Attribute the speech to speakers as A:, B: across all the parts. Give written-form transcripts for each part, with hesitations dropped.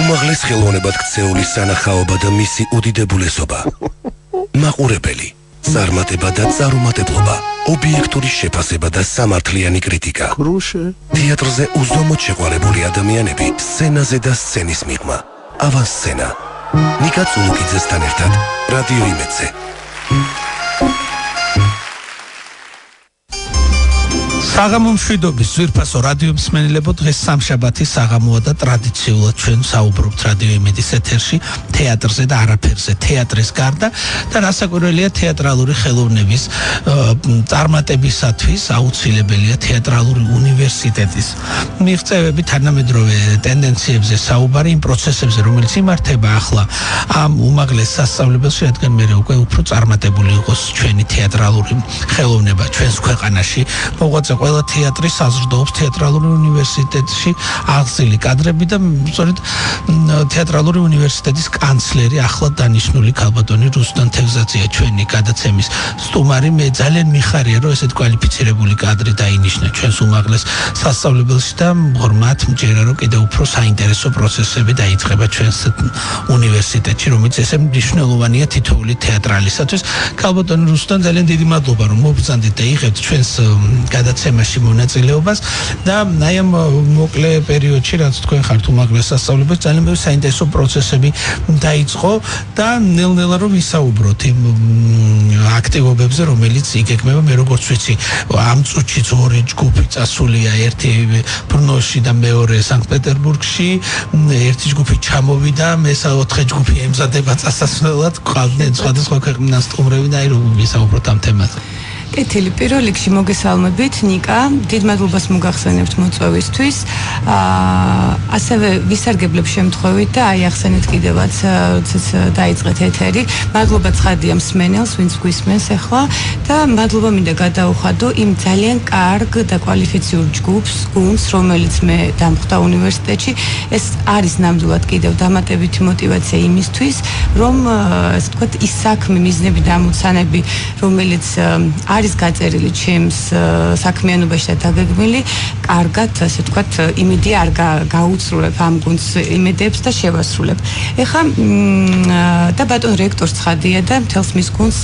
A: უმაღლეს ხელოვნებად ქცეული სანახაობა და მისი უდიდებულესობა. მაყურებელი, წარმატება და წარუმატებლობა, ობიექტური შეფასება და სამართლიანი კრიტიკა. თეატრზე უზომოდ შეყვარებული ადამიანები, სცენაზე და სცენის მიღმა. ავანსცენა. ნიკა წულუკიძესთან ერთად, რადიო იმედზე.
B: საღამო მშვიდობის ძვირფასო რადიო მსმენელებო, დღეს სამშაბათი საღამოა და ტრადიციულად ჩვენ საუბრობთ რადიო იმედის ეთერში თეატრზე და არაფერზე, თეატრის გარდა და რასაკვირველია თეატრალური ხელოვნების წარმატებისათვის აუცილებელია თეატრალური უნივერსიტეტის მიღწევები, თანამედროვე ტენდენციებზე საუბარი, იმ პროცესებზე, რომელიც იმართება ახლა ამ უმაღლეს სასწავლებელში, რადგან მე უკვე უფრო წარმატებული იყოს ჩვენი თეატრალური ხელოვნება ჩვენს ქვეყანაში. მოღვაწე ყველა თეატრი საზრდოობს თეატრალური უნივერსიტეტში აღზრდილი კადრები და სწორედ თეატრალური უნივერსიტეტის კანცლერი ახლად დანიშნული ქალბატონი რუსტან თევზაძეა ჩვენი გადაცემის სტუმარი. მე ძალიან მიხარია რომ ესეთ კვალიფიცირებული კადრი დაინიშნა ჩვენს უმაღლეს სასწავლებელში და ღრმად მჯერა რომ კიდევ უფრო საინტერესო პროცესები დაიწყება ჩვენს უნივერსიტეტში, რომელიც ესე მნიშვნელოვანია თითოეული თეატრალისათვის. ქალბატონი რუსტან, ძალიან დიდი მადლობა რომ მობრძანდით და იღებთ ჩვენს გადაცემაში მონაწილეობას და აი ამ მოკლე პერიოდში, რაც თქვენ ხართ უმაღლეს სასწავლებელში, ძალიან ბევრი საინტერესო პროცესები დაიწყო და ნელ-ნელა რომ ვისაუბროთ იმ აქტივობებზე, რომელიც იგეგმება. მე როგორც ვიცი, ამ წუთშიც ორი ჯგუფი წასულია, ერთი ბრნოში და მეორე სანქტ-პეტერბურგში, ერთი ჯგუფი ჩამოვიდა, მესამე ჯგუფი ემზადება წასასვლელად, ყავდნენ სხვადასხვა ქვეყნიდან სტუმრები და აი რომ ვისაუბროთ ამ თემაზე.
C: კეთილი, პირველ რიგში მოგესალმებით ნიკა, დიდ მადლობას მოგახსენებთ მოწვევისთვის. ასევე ვისარგებლებ შემთხვევით და აი ახსენეთ კიდევაც, როდესაც დაიწყეთ ეთერი. მადლობა ცხადია მსმენელს, ვინც გვისმენს ახლა და მადლობა მინდა გადაუხადო იმ ძალიან კარგ და კვალიფიციურ გუნდს, რომელიც მე დამხვდა უნივერსიტეტში. ეს არის ნამდვილად კიდევ დამატებითი мотиваცია იმისთვის, რომ ასე ვთქვათ, ის საქმე, მიზნები და ამოცანები, რომელიც არის გაწერილი ჩემს საქმიანობაში და დაგეგმილი, კარგად, ასე ვთქვათ, იმედი არ გაუცრულებ ამ გუნდს იმედებს და შევასრულებ. ეხლა და ბატონ რექტორს ცხადია და მთელს მის გუნდს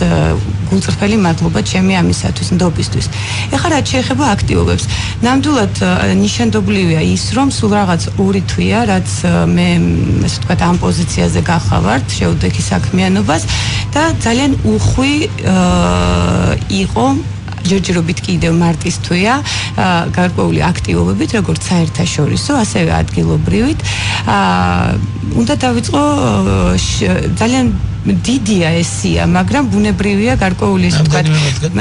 C: გულწრფელი მადლობა ჩემი ამისათვის, ნდობისთვის. ეხლა რაც შეეხება აქტივობებს, ნამდვილად ნიშანდობლივია ის, რომ სულ რაღაც 2 თვეა, რაც მე ასე ვთქვათ ამ პოზიციაზე გახავართ, შევდექი საქმიანობას და ძალიან უხვი იყო ჯერჯერობით კიდევ მარტის თვეა გარკვეული აქტივობებით, როგორც საერთაშორისო, ასევე ადგილობრივით. უნდა დავიწყო ძალიან დიდია ესია, მაგრამ ბუნებრივია გარკვეული, ასე ვთქვათ,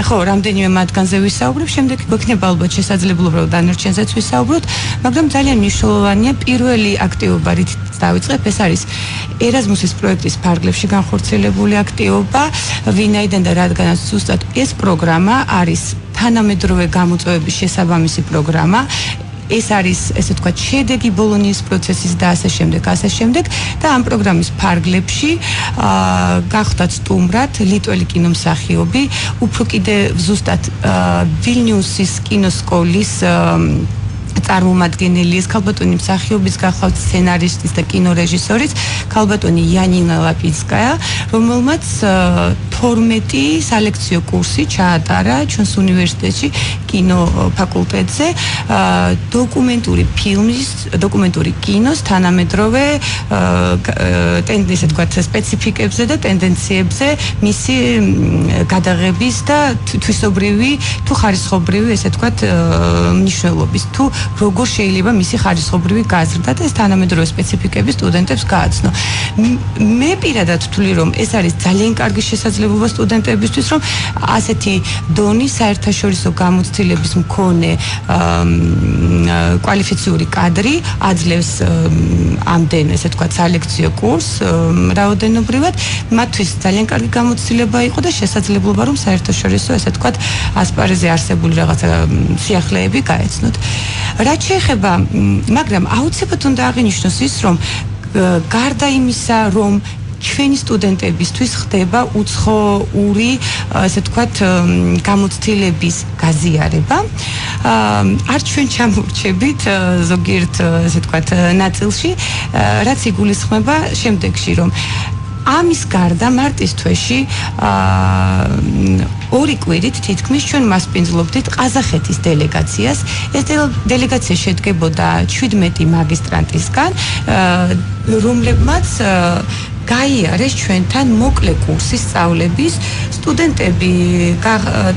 C: ხო, რამდენიმე მათგანზე ვისაუბრებ, შემდეგ გვექნება ალბათ შესაძლებლობა რომ დანარჩენზეც ვისაუბროთ, მაგრამ ძალიან მნიშვნელოვანია პირველი აქტივობა, რითიც დავიწყებ, ეს არის ერაზმუსის პროექტის ფარგლებში განხორციელებული აქტივობა, ვინაიდან და რადგანაც ზუსტად ეს პროგრამა არის თანამედროვე გამოწვევების შესაბამისი პროგრამა. ეს არის, ესე ვთქვათ, შედეგი ბოლონიის პროცესის და ასე შემდეგ და ამ პროგრამის ფარგლებში გახდათ სტუმრად ლიტველი კინომსახიობი, უფრო კიდე ზუსტად ვილნიუსის კინოსკოლის წარმომადგენელი, ეს ქალბატონი მსახიობის გახლავთ სცენარისტის და კინორეჟისორის ქალბატონი იანინა ლაპინსკაია, რომელმაც 12 სალექციო კურსი ჩაატარა ჩვენს უნივერსიტეტში კინო ფაკულტეტზე დოკუმენტური ფილმის, დოკუმენტური კინოს თანამედროვე ესე ვთქვათ სპეციფიკებზე და ტენდენციებზე მისი გადაღების და თვისობრივი თუ ხარისხობრივი ესე ვთქვათ მნიშვნელობის თუ როგორ შეიძლება მისი ხარისხობრივი გაზრდა და ეს თანამედროვე სპეციფიკები სტუდენტებს გააცნო. მე პირადად ვთვლი, რომ ეს არის ძალიან კარგი შესაძლებლობა სტუდენტებისთვის, რომ ასეთი დონის საერთაშორისო გამოცდილების მქონე კვალიფიციური კადრი აძლევს ამდენ, ესე ვთქვათ, სალექციო კურსს რაოდენობრივად, მათთვის ძალიან კარგი გამოცდილება იყო და შესაძლებლობა, რომ საერთაშორისო, ესე ვთქვათ, ასპარეზზე არსებული რაღაცა სიახლეები გაეცნოთ. რაც შეეხება, მაგრამ აუცილებლად უნდა აღინიშნოს ის, რომ გარდა იმისა, რომ ჩვენი სტუდენტებისთვის ხდება უცხოური, ასე ვთქვათ, გამოცდილების გაზიარება. არ ჩვენ ჩამორჩებით ზოგიერთ, ასე ვთქვათ, ნაწილში, რაც იგულისხმება შემდეგში, რომ ამის გარდა მარტის თვეში ორი კვირით თითქმის ჩვენ მასპინძლობდით ყაზახეთის დელეგაციას. ეს დელეგაცია შედგებოდა 17 მაგისტრანტისგან, რომლებმაც გაიარეს ჩვენთან მოკლე კურსის სწავლების. სტუდენტები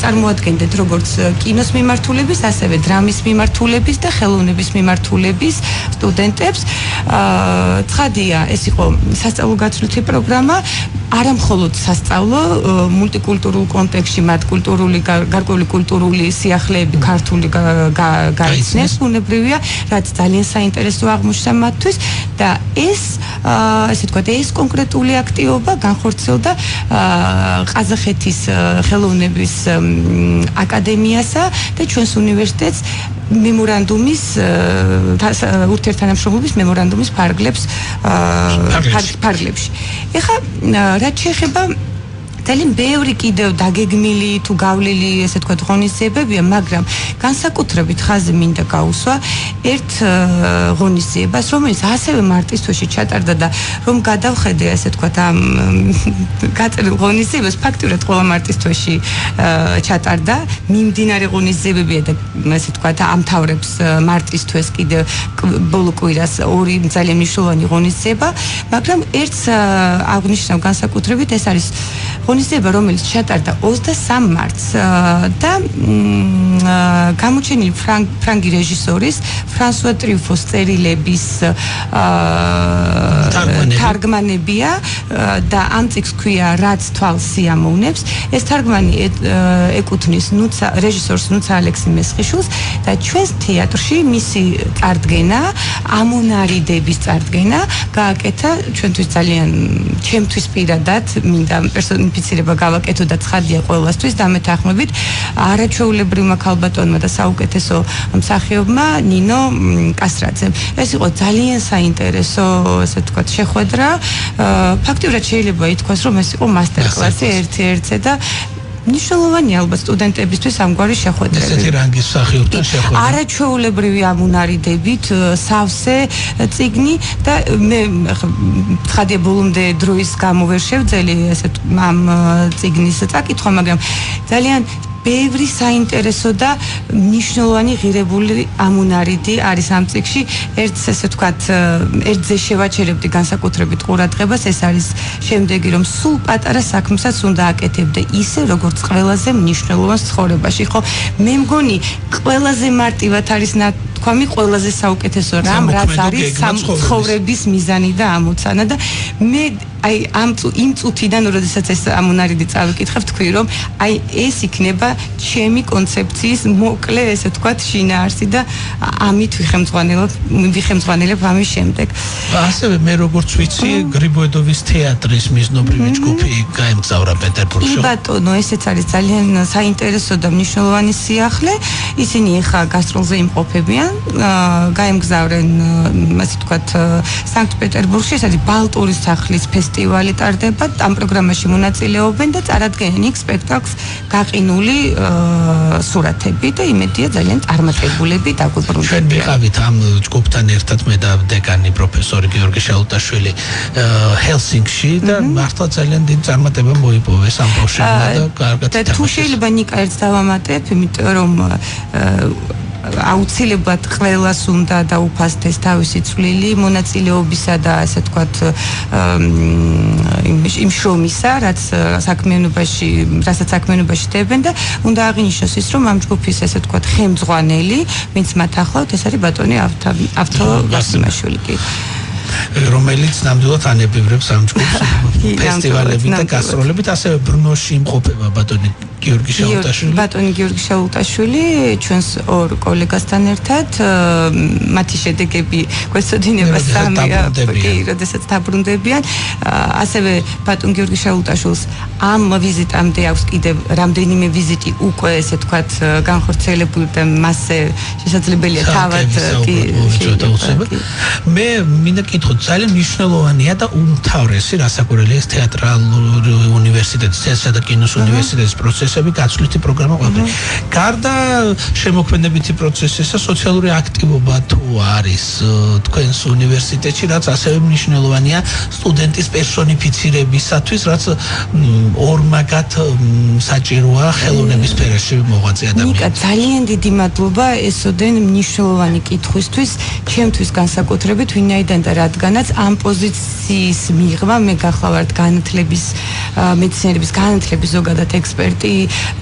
C: წარმოადგენდნენ როგორც კინოს მიმართულების, ასევე დრამის მიმართულების და ხელოვნების მიმართულების სტუდენტებს. ცხადია, ეს იყო სასწავლო გაცვლითი პროგრამა, არა მხოლოდ სასწავლო, მულტიკულტურულ კონტექსტში მათ კულტურული, გარკვეული კულტურული სიახლეები ქართული გაიცნეს, უნებრივია, რაც ძალიან საინტერესო აღმოჩნდა მათთვის და ეს, ასე ვთქვათ, ეს კონკრეტული აქტივობა განხორციელდა ყაზახეთის ხელოვნების აკადემიასა და ჩვენს უნივერსიტეტს მემორანდუმის ურთიერთთანამშრომლობის მემორანდუმის ფარგლებში. ეხლა რაც შეეხება ძალიან ბევრი კიდევ დაგეგმილი თუ გავლილი, ესე ვთქვათ, ღონისძიებებია, მაგრამ განსაკუთრებით ხაზი მინდა გაუსვა ერთ ღონისძიებას, რომელიც ასევე მარტის თვეში ჩატარდა და რომ გადავხედე, ესე ვთქვათ, ამ გაწერილ ღონისძიებას, ფაქტურად ყველა მარტის თვეში ჩატარდა. მიმდინარე ღონისძიებებია და ესე ვთქვათ, ამთავრებს მარტის თვეს კიდევ ბოლო კვირას ორი ძალიან მნიშვნელოვანი ღონისძიება, მაგრამ ერთს აღნიშნავ განსაკუთრებით, ეს არის ღონისძიება, რომელიც ჩატარდა 23 მარტს და გამოჩენილი ფრანგი რეჟისორის ფრანსუა ტრიუფოს წერილების თარგმანებია და ამ წიგნს ქვია რაც თვალს სიამოვნებს. ეს თარგმანი ეკუთვნის რეჟისორს ნუცა ალექსი-მესხიშვილს და ჩვენს თეატრში მისი წარდგენა, ამონარიდების წარდგენა გააკეთა ჩვენთვის ძალიან, ჩემთვის პირადად მინდა პერსონიფიცირება გავაკეთო და ცხადია ყველასთვის დამეთანხმებით არაჩვეულებრივმა ქალბატონმა და საუკეთესო მსახიობმა ნინო კასრაძემ. ეს იყო ძალიან საინტერესო, ასე ვთქვათ, შეხვედრა. ფაქტიურად შეიძლება ითქვას, რომ ეს იყო მასტერკლასი ერთ-ერთზე და მნიშვნელოვანია ალბათ სტუდენტებისთვის ამგვარი შეხვედრები.
B: ესეთი რანგის მსახიობთან შეხვედრა.
C: არაჩვეულებრივი ამუნარიდებით, სავსე წიგნი და მე ცხადია ბოლომდე დროის გამო ვერ შევძელი ესე ამ წიგნის წაკითხვა, მაგრამ ძალიან ბევრი საინტერესო და მნიშვნელოვანი ღირებული ამუნარიდი არის ამ წიგნში. ერთს ესე ვთქვათ, ერთზე შევაჩერებდი განსაკუთრებით ყურადღებას, ეს არის შემდეგი, რომ სულ პატარა საქმესაც უნდა აკეთებდე ისე, როგორც ყველაზე მნიშვნელოვანს ცხოვრებაში. ხო, მე მგონი ყველაზე მარტივად არის თქვამი ყველაზე საუკეთესო რამ, რაც არის ცხოვრების მიზანი და ამოცანა და მე აი იმ წუთიდან, როდესაც ეს ამუნარიდი წავიკითხებ, თქვი, რომ აი ეს იქნება ჩემი კონცეფციის მოკლე, ესე ვთქვათ, შინაარსი და ამით ვიხემძღვანელებ ამის შემდეგ.
B: ასევე მე როგორც ვიცი, გრიბოედოვის თეატრის მიზნობრივი ჯგუფი გაემგზავრა პეტერბურგში.
C: კი ბატონო, ესეც არის ძალიან საინტერესო და მნიშვნელოვანი სიახლე. ისინი ახლა გასტროლზე იმყოფებიან, გაემგზავრენ, ასე ვთქვათ, სანქტ-პეტერბურგში, ეს არის ბალტურის სახლის ფესტივალი ტარდება, ამ პროგრამაში მონაწილეობენ და წარადგენენ იქ სპექტაკლს გაყინული სურათები და იმედია ძალიან წარმატებულები დაგვიბრუნდება.
B: ჩვენ ვიყავით ამ ჯგუფთან ერთად მე და დეკანი პროფესორი გიორგი შალუტაშვილი ჰელსინკში და მართლა ძალიან დიდი წარმატება მოიპოვეს ამ პროექტში და კარგად
C: და თუ შეიძლება ნიკა ერთს დავამატებ, იმიტომ რომ აუცილებლად ყველას უნდა დაუფასდეს თავისი წვლილი მონაწილეობისა და ასე ვთქვათ იმ შრომისა, რასაც საქმიანობაში დებენ და უნდა აღინიშნოს ის, რომ ამ ჯგუფის ასე ვთქვათ ხელმძღვანელი, ვინც მათ ახლავთ, ეს არის ბატონი ავთო გასიმაშვილი კი.
B: რომელიც ნამდვილად ანებივრებს ამ ჯგუფს ფესტივალებით და გასტროლებით, ასევე ბრნოში იმყოფება ბატონი გიორგი შალუტაშვილი.
C: ბატონი გიორგი შალუტაშვილი ჩვენს ორ კოლეგასთან ერთად მათი შედეგები გვეცოდინება სამია, როდესაც დაბრუნდებიან. ასევე ბატონ გიორგი შალუტაშვილს ამ ვიზიტამდე აქვს კიდევ რამდენიმე ვიზიტი უკვე ესე ვთქვათ განხორციელებული და მასზე შესაძლებელია თავად
B: მე მინდა გითხოთ ძალიან მნიშვნელოვანია და უმთავრესი რასაკვირველია ეს თეატრალური უნივერსიტეტის თეატრისა და კინოს უნივერსიტეტის პროცესები გაცვლითი პროგრამა ყოფილი. გარდა შემოქმედებითი პროცესისა სოციალური აქტივობა თუ არის თქვენს უნივერსიტეტში რაც ასევე მნიშვნელოვანია სტუდენტის პერსონიფიცირებისათვის რაც ორმაგად საჭიროა ხელოვნების სფეროში მოღვაწე ადამიანს.
C: ნიკა ძალიან დიდი მადლობა ესოდენ მნიშვნელოვანი კითხვისთვის ჩემთვის განსაკუთრებით ვინაიდან და რადგანაც ამ პოზიციის მიღმა მე გახლავართ განათლების მეცნიერების განათლების ზოგადად ექსპერტი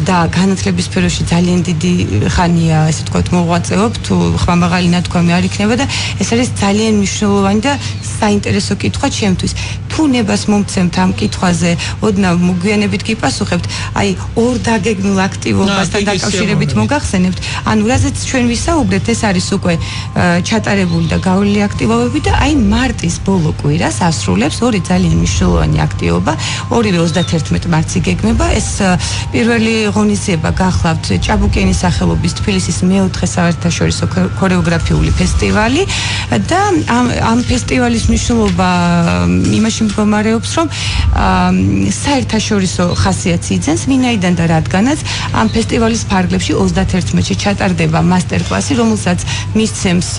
C: და განათლების სფეროში ძალიან დიდი ხანია ესე ვთქვათ მოღვაწეობ თუ ხმამაღალი ნათქვამი არ იქნება და ეს არის ძალიან მნიშვნელოვანი და საინტერესო კითხვა ჩემთვის თუ ნებას მომცემთ ამ კითხვაზე ოდნავ მოგვიანებით გიპასუხებთ აი ორ დაგეგმილ აქტივობასთან დაკავშირებით მოგახსენებთ ანუ რაზეც ჩვენ ვისაუბრეთ ეს არის უკვე ჩატარებული და გავლილი აქტივობები და აი მარტის ბოლო კვირას ასრულებს ორი ძალიან მნიშვნელოვანი აქტივობა ორივე 31 მარტს იგეგმება ეს პირველი ღონისძიება გახლავთ ჭაბუკიანის სახელობის თბილისის მეოთხე საერთაშორისო ქორეოგრაფიული ფესტივალი და ამ ფესტივალის მნიშვნელობა იმაში მდგომარეობს რომ საერთაშორისო ხასიათს იძენს ვინაიდან და რადგანაც ამ ფესტივალის ფარგლებში 31-ში ჩატარდება მასტერკლასი რომელსაც მისცემს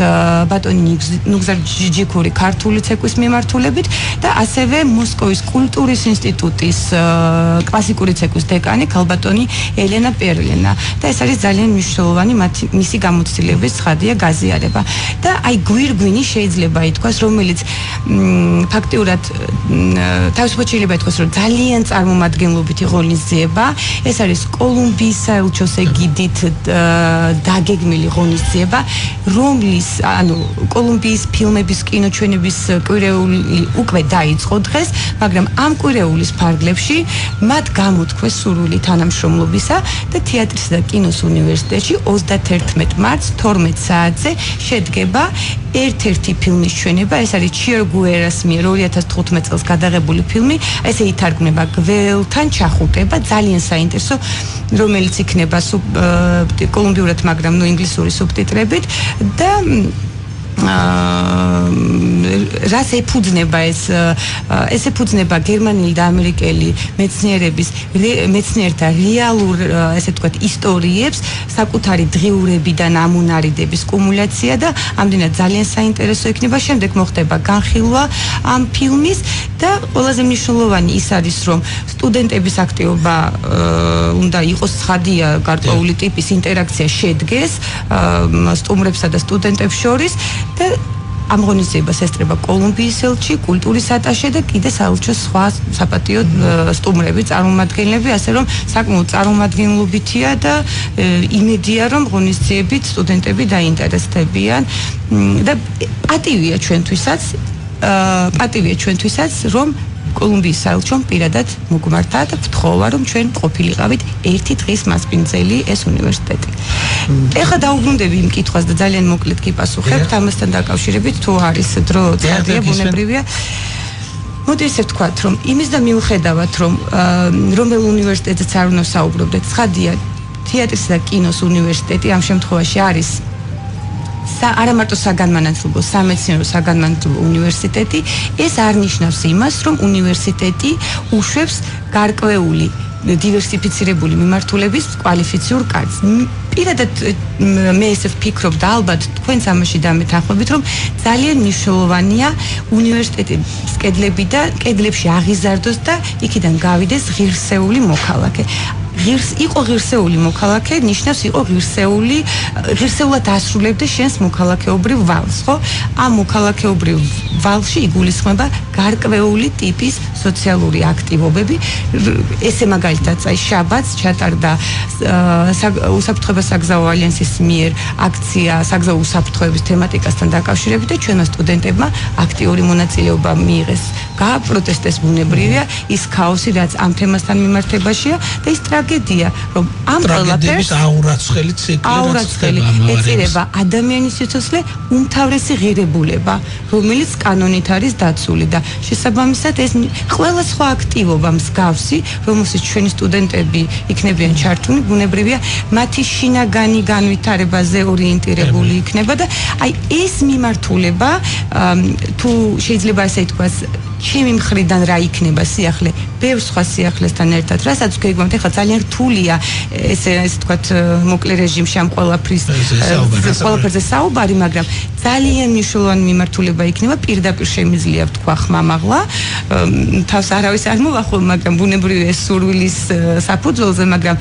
C: ბატონი ნუგზარ ჯიჯიკური ქართული ცეკვის მიმართულებით და ასევე მოსკოვის კულტურის ინსტიტუტის კლასიკური ცეკვის დეკანი ქალბატონი ელენა პერლენა და ეს არის ძალიან მნიშვნელოვანი მისი გამოცდილების ცხადია გაზიარება და აი გვირგვინი შეიძლება ითქვას რომელიც ფაქტიურად თავისუფლად შეიძლება ითქვას რომ ძალიან წარმომადგენლობითი ღონისძიება ეს არის კოლუმბიის საელჩოს ეგიდით დაგეგმილი ღონისძიება რომლის ანუ კოლუმბიის ფილმების კინოჩვენების კვირეული უკვე დაიწყო დღეს მაგრამ ამ კვირეულის ფარგლებში მათ გამოთქვეს სურვილი თანამშრომლობისა და თეატრისა და კინოს უნივერსიტეტში 31 მარტს 12 საათზე შედგება ერთ-ერთი ფილმის ჩვენება ეს არის ჩიერგუერას მიერ 2015 წელს გადაღებული ფილმი ესე ითარგმნება გველთან ჩახუტება ძალიან საინტერესო რომელიც იქნება კოლუმბიურად მაგრამ ნუ ინგლისური სუბტიტრებით და რას ეფუძნება ეს ეფუძნება გერმანელი და ამერიკელი მეცნიერთა რეალურ ესე ვთქვათ ისტორიებს საკუთარი დღიურებიდან ამუნარიდების კუმულაცია და ამდენად ძალიან საინტერესო იქნება შემდეგ მოხდება განხილვა ამ ფილმის და ყველაზე მნიშვნელოვანი ის არის რომ სტუდენტების აქტივობა უნდა იყოს ცხადია გარკვეული ტიპის ინტერაქცია შედგეს სტუმრებსა და სტუდენტებს შორის და ამ ღონისძიებას ესწრება კოლუმბიის ელჩი, კულტურის ატაშე და კიდე საელჩოს სხვა საპატიო სტუმრები, წარმომადგენლები, ასე რომ საკმაოდ წარმომადგენლობითია და იმედია რომ ღონისძიებით სტუდენტები დაინტერესდებიან და პატივია ჩვენთვისაც რომ კოლუმბიის საელჩომ პირადად მოგმართა და ვთხოვა რომ ჩვენ ყოფილიყავით ერთი დღის მასპინძელი ეს უნივერსიტეტი. ეხლა დაუბრუნდები იმ კითხვას და ძალიან მოკლედ გიპასუხებთ ამასთან დაკავშირებით თუ არის დრო ცხადია ბუნებრივია. მოდი ესე ვთქვათ რომ იმის და მიუხედავად რომ რომელ უნივერსიტეტზეც არ უნდა საუბრობდეთ ცხადია თეატრისა და კინოს უნივერსიტეტი ამ შემთხვევაში არის არა მარტო საგანმანათლებლო, სამეცნიერო საგანმანათლებლო უნივერსიტეტი, ეს არ ნიშნავს იმას, რომ უნივერსიტეტი უშვებს გარკვეული დივერსიფიცირებული მიმართულების კვალიფიციურ კადრს. პირადად მე ესე ვფიქრობ და ალბათ თქვენც ამაში დამეთანხმებით, რომ ძალიან მნიშვნელოვანია უნივერსიტეტის კედლებში აღიზარდოს და იქიდან გავიდეს ღირსეული მოქალაქე. იყო ღირსეული მოქალაქე ნიშნავს იყო ღირსეულად ასრულებდა შენს მოქალაქეობრივ ვალს, ხო? ამ მოქალაქეობრივ ვალში იგულისხმება გარკვეული ტიპის სოციალური აქტივობები. ესე მაგალითად, აი შაბათს ჩატარდა უსაფრთხოება საგზაო ალიანსის მიერ აქცია საგზაო უსაფრთხოების თემატიკასთან დაკავშირებით და ჩვენმა სტუდენტებმა აქტიური მონაწილეობა მიიღეს. გააპროტესტეს ბუნებრივია ის ქაოსი, რაც ამ თემასთან მიმართებაშია და ის ტრაგედია ტრაგედია, რომ ამ ყველაფერს
B: აურაცხელი ციკლი
C: ეწირება ადამიანის სიცოცხლე უმთავრესი ღირებულება, რომელიც კანონით არის დაცული და შესაბამისად ეს ყველა სხვა აქტივობა მსგავსი, რომელსაც ჩვენი სტუდენტები იქნებიან ჩართული, ბუნებრივია, მათი შინაგანი განვითარებაზე ორიენტირებული იქნება და აი ეს მიმართულება თუ შეიძლება ასე ითქვას ჩემი მხრიდან რა იქნება სიახლე ბევრ სხვა სიახლესთან ერთად რასაც გეგმავთ ახლა ძალიან რთულია ესე ვთქვათ მოკლე რეჟიმში ამ ყველაფერზე საუბარი მაგრამ ძალიან მნიშვნელოვანი მიმართულება იქნება პირდაპირ შემიძლია ვთქვა ხმამაღლა თავს არავის არ მოვახო მაგრამ ბუნებრივია სურვილის საფუძველზე მაგრამ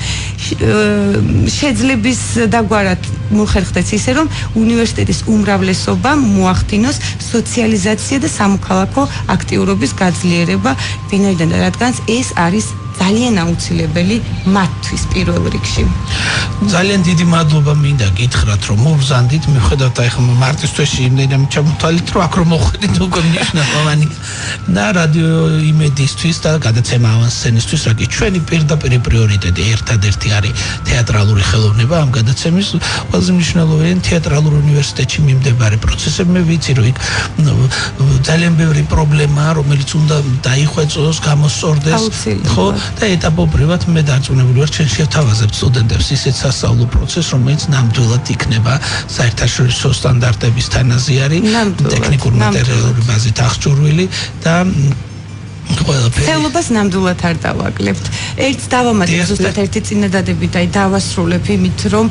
C: შეძლების დაგვარად მოხერხდეს ისე რომ უნივერსიტეტის უმრავლესობამ მოახდინოს სოციალიზაცია და სამოქალაქო აქტიურობის გაძლიერება ვინაიდან რადგან ეს არის ძალიან აუცილებელი მათთვის პირველ რიგში.
B: ძალიან დიდი მადლობა მინდა გითხრათ რომ მოვზანდით მიხედავთ აი ხომ მარტის თვეში იმდენად ჩამოთვალეთ რომ აქ რომ მოხვედით უკვე მნიშვნელოვანი და რადიო იმედისთვის და გადაცემა ავანსცენისთვის რა კი ჩვენი პირდაპირ პრიორიტეტი ერთადერთი არის თეატრალური ხელოვნება ამ გადაცემის ყველაზე მნიშვნელოვანი თეატრალურ უნივერსიტეტში მიმდებარე პროცესები მე ვიცი რომ იქ ძალიან ბევრი პრობლემაა რომელიც უნდა დაიხვეწოს გამოსწორდეს ხო და ეტაპობრივად მე დარწმუნებული ვარ ჩვენ შევთავაზებთ სტუდენტებს ისეთ სასწავლო პროცესს რომელიც ნამდვილად იქნება საერთაშორისო სტანდარტების თანაზიარი ტექნიკურ მატერიალურ ბაზით აღჭურვილი და
C: ხელობას ნამდვილად არ დავაკლებთ. ერთს დავამატებ ზუსტად ერთი წინადადებით აი დავასრულებ იმით რომ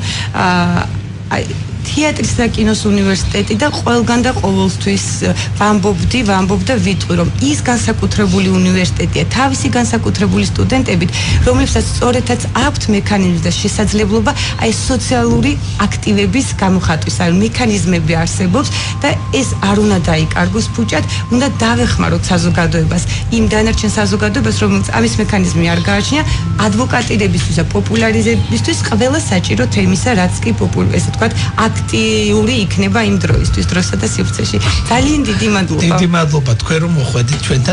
C: აი თეატრის და კინოს უნივერსიტეტი და ყველგან და ყოველთვის ვამბობდა ვიტყვი რომ ის განსაკუთრებული უნივერსიტეტია თავისი განსაკუთრებული სტუდენტებით რომლებსაც სწორედაც აქვთ მექანიზმი და შესაძლებლობა აი სოციალური აქტივების გამოხატვის აი მექანიზმები არსებობს და ეს არ უნდა დაიკარგოს ფუჭად უნდა დავეხმაროთ საზოგადოებას იმ დანარჩენ საზოგადოებას რომელიც ამის მექანიზმი არ გააჩნია ადვოკატირებისთვის და პოპულარიზებისთვის ყველა საჭირო თემისა რაც კი ესე ვთქვათ აქტიური იქნება იმ დროისთვის, დროსა და სივრცეში. ძალიან დიდი მადლობა.
B: დიდი მადლობა თქვენ რომ მოხვედით ჩვენთან.